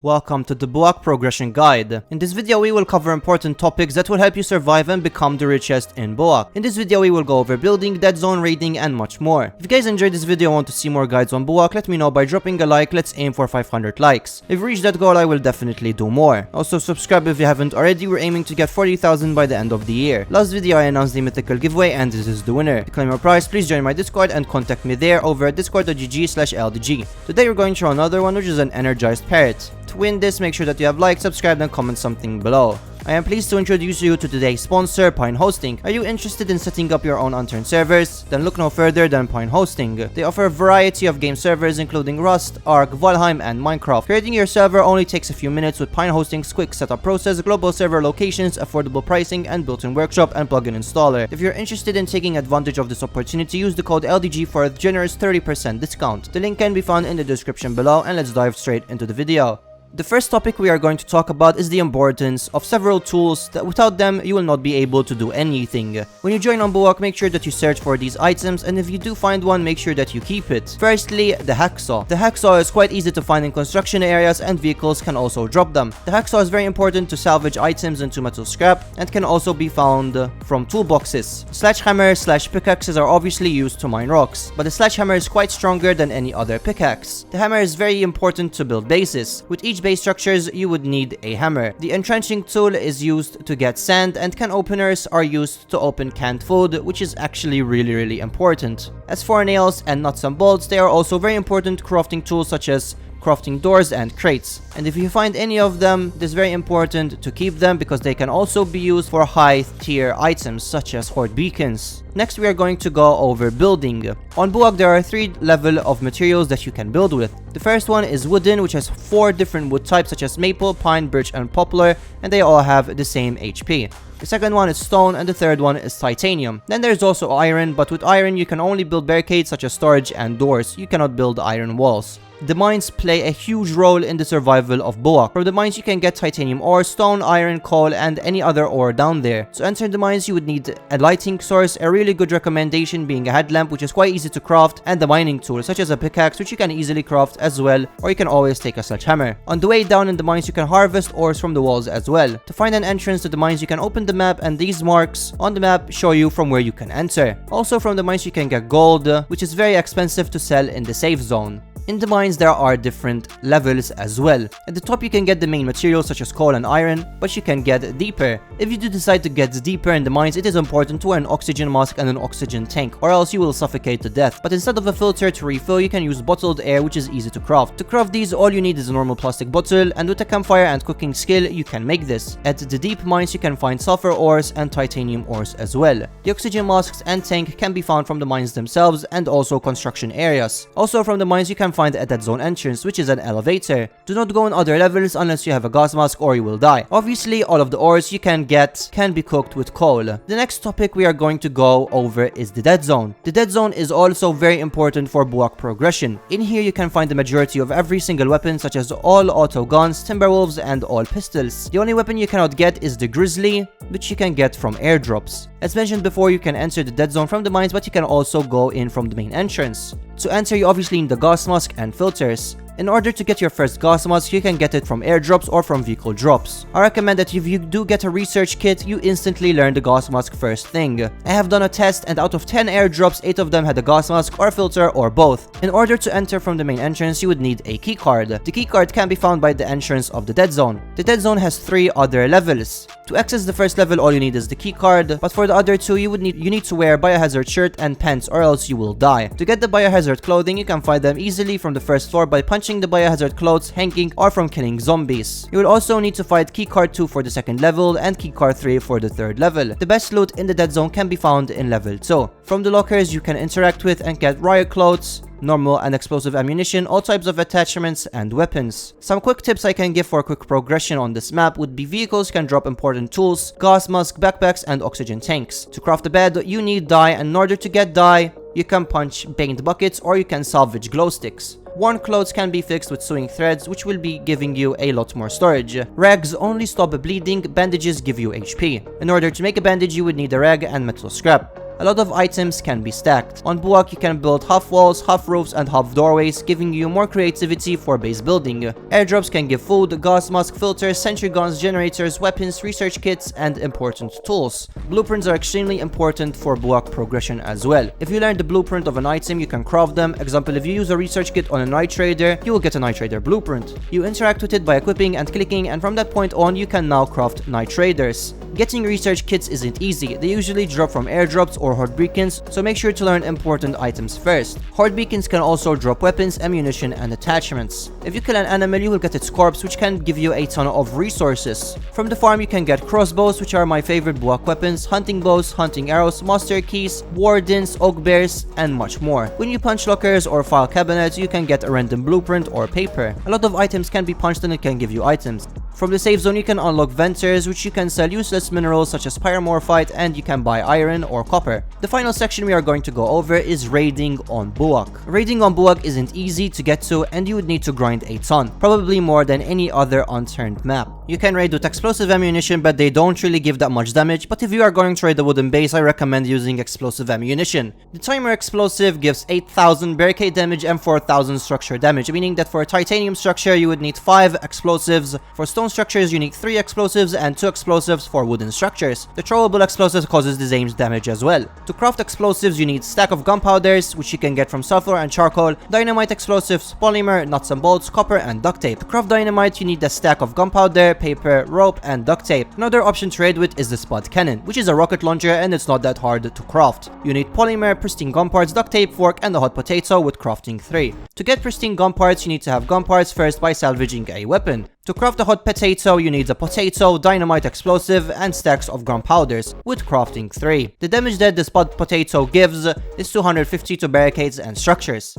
Welcome to the Buak progression guide. In this video we will cover important topics that will help you survive and become the richest in Buak. In this video we will go over building, Deadzone raiding and much more. If you guys enjoyed this video and want to see more guides on Buak, let me know by dropping a like. Let's aim for 500 likes. If we reach that goal I will definitely do more. Also subscribe if you haven't already, we're aiming to get 40,000 by the end of the year. Last video I announced the mythical giveaway and this is the winner. To claim your prize, please join my Discord and contact me there over at discord.gg/LDG. Today we're going to another one, which is an energized parrot. To win this, make sure that you have liked, subscribed and comment something below. I am pleased to introduce you to today's sponsor, Pine Hosting. Are you interested in setting up your own Unturned servers? Then look no further than Pine Hosting. They offer a variety of game servers including Rust, Ark, Valheim and Minecraft. Creating your server only takes a few minutes with Pine Hosting's quick setup process, global server locations, affordable pricing and built-in workshop and plugin installer. If you're interested in taking advantage of this opportunity, use the code LDG for a generous 30% discount. The link can be found in the description below, and let's dive straight into the video. The first topic we are going to talk about is the importance of several tools that without them you will not be able to do anything. When you join on Buak, make sure that you search for these items, and if you do find one, make sure that you keep it. Firstly, the hacksaw. The hacksaw is quite easy to find in construction areas and vehicles can also drop them. The hacksaw is very important to salvage items into metal scrap and can also be found from toolboxes. Sledgehammer/pickaxes are obviously used to mine rocks, but the sledgehammer is quite stronger than any other pickaxe. The hammer is very important to build bases. With each base structures you would need a hammer. The entrenching tool is used to get sand, and can openers are used to open canned food, which is actually really important. As for nails and nuts and bolts, they are also very important crafting tools such as crafting doors and crates. And if you find any of them, it is very important to keep them because they can also be used for high tier items such as horde beacons. Next we are going to go over building. On Buak there are 3 levels of materials that you can build with. The first one is wooden, which has 4 different wood types such as maple, pine, birch and poplar, and they all have the same HP. The second one is stone, and the third one is titanium. Then there's also iron, but with iron you can only build barricades such as storage and doors. You cannot build iron walls. The mines play a huge role in the survival of Buak. From the mines you can get titanium ore, stone, iron, coal and any other ore down there. To enter the mines you would need a lighting source, a really good recommendation being a headlamp, which is quite easy to craft, and the mining tool such as a pickaxe, which you can easily craft as well, or you can always take a sledgehammer. On the way down in the mines you can harvest ores from the walls as well. To find an entrance to the mines you can open the map, and these marks on the map show you from where you can enter. Also from the mines you can get gold, which is very expensive to sell in the safe zone. In the mines there are different levels as well. At the top you can get the main materials such as coal and iron, but you can get deeper. If you do decide to get deeper in the mines, it is important to wear an oxygen mask and an oxygen tank, or else you will suffocate to death. But instead of a filter to refill, you can use bottled air, which is easy to craft. To craft these, all you need is a normal plastic bottle, and with a campfire and cooking skill you can make this. At the deep mines you can find sulfur ores and titanium ores as well. The oxygen masks and tank can be found from the mines themselves and also construction areas. Also from the mines you can find a Deadzone entrance, which is an elevator. Do not go on other levels unless you have a gas mask or you will die. Obviously all of the ores you can get can be cooked with coal. The next topic we are going to go over is the Deadzone. The Deadzone is also very important for Buak progression. In here you can find the majority of every single weapon such as all auto guns, timberwolves and all pistols. The only weapon you cannot get is the grizzly, which you can get from airdrops. As mentioned before, you can enter the Deadzone from the mines, but you can also go in from the main entrance. To enter you obviously need the gas mask and filters. In order to get your first gas mask, you can get it from airdrops or from vehicle drops. I recommend that if you do get a research kit, you instantly learn the gas mask first thing. I have done a test and out of 10 airdrops, 8 of them had a gas mask or a filter or both. In order to enter from the main entrance, you would need a keycard. The keycard can be found by the entrance of the Deadzone. The Deadzone has 3 other levels. To access the first level, all you need is the keycard, but for the other 2, you need to wear biohazard shirt and pants or else you will die. To get the biohazard clothing, you can find them easily from the first floor by punching the biohazard clothes, hanging, or from killing zombies. You will also need to fight keycard 2 for the second level and keycard 3 for the third level. The best loot in the Deadzone can be found in level 2. From the lockers you can interact with and get riot clothes, normal and explosive ammunition, all types of attachments and weapons. Some quick tips I can give for quick progression on this map would be vehicles can drop important tools, gas mask, backpacks and oxygen tanks. To craft a bed you need dye, and in order to get dye you can punch paint buckets or you can salvage glow sticks. Worn clothes can be fixed with sewing threads, which will be giving you a lot more storage. Rags only stop bleeding, bandages give you HP. In order to make a bandage you would need a rag and metal scrap. A lot of items can be stacked. On Buak, you can build half walls, half roofs, and half doorways, giving you more creativity for base building. Airdrops can give food, gas mask filters, sentry guns, generators, weapons, research kits, and important tools. Blueprints are extremely important for Buak progression as well. If you learn the blueprint of an item, you can craft them. Example, if you use a research kit on a night trader, you will get a night trader blueprint. You interact with it by equipping and clicking, and from that point on, you can now craft night traders. Getting research kits isn't easy. They usually drop from airdrops or horde beacons, so make sure to learn important items first. Horde beacons can also drop weapons, ammunition, and attachments. If you kill an animal, you will get its corpse, which can give you a ton of resources. From the farm, you can get crossbows, which are my favorite Buak weapons, hunting bows, hunting arrows, master keys, wardens, oak bears, and much more. When you punch lockers or file cabinets, you can get a random blueprint or paper. A lot of items can be punched and it can give you items. From the safe zone, you can unlock venters, which you can sell useless minerals such as pyromorphite, and you can buy iron or copper. The final section we are going to go over is raiding on Buak. Raiding on Buak isn't easy to get to, and you would need to grind a ton, probably more than any other Unturned map. You can raid with explosive ammunition, but they don't really give that much damage, but if you are going to raid a wooden base, I recommend using explosive ammunition. The timer explosive gives 8,000 barricade damage and 4,000 structure damage, meaning that for a titanium structure, you would need 5 explosives. For stone structures, you need 3 explosives and 2 explosives for wooden structures. The throwable explosive causes the same damage as well. To craft explosives, you need stack of gunpowders, which you can get from sulfur and charcoal, dynamite explosives, polymer, nuts and bolts, copper, and duct tape. To craft dynamite, you need a stack of gunpowder, paper, rope, and duct tape. Another option to raid with is the spud cannon, which is a rocket launcher and it's not that hard to craft. You need polymer, pristine gun parts, duct tape, fork, and a hot potato with crafting 3. To get pristine gun parts, you need to have gun parts first by salvaging a weapon. To craft a hot potato, you need a potato, dynamite explosive, and stacks of gunpowders, with crafting 3. The damage that the spud potato gives is 250 to barricades and structures.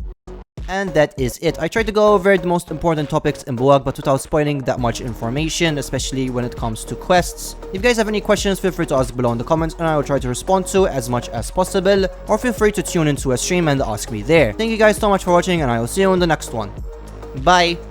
And that is it. I tried to go over the most important topics in Buak, but without spoiling that much information, especially when it comes to quests. If you guys have any questions, feel free to ask below in the comments and I will try to respond to as much as possible, or feel free to tune into a stream and ask me there. Thank you guys so much for watching and I will see you in the next one. Bye!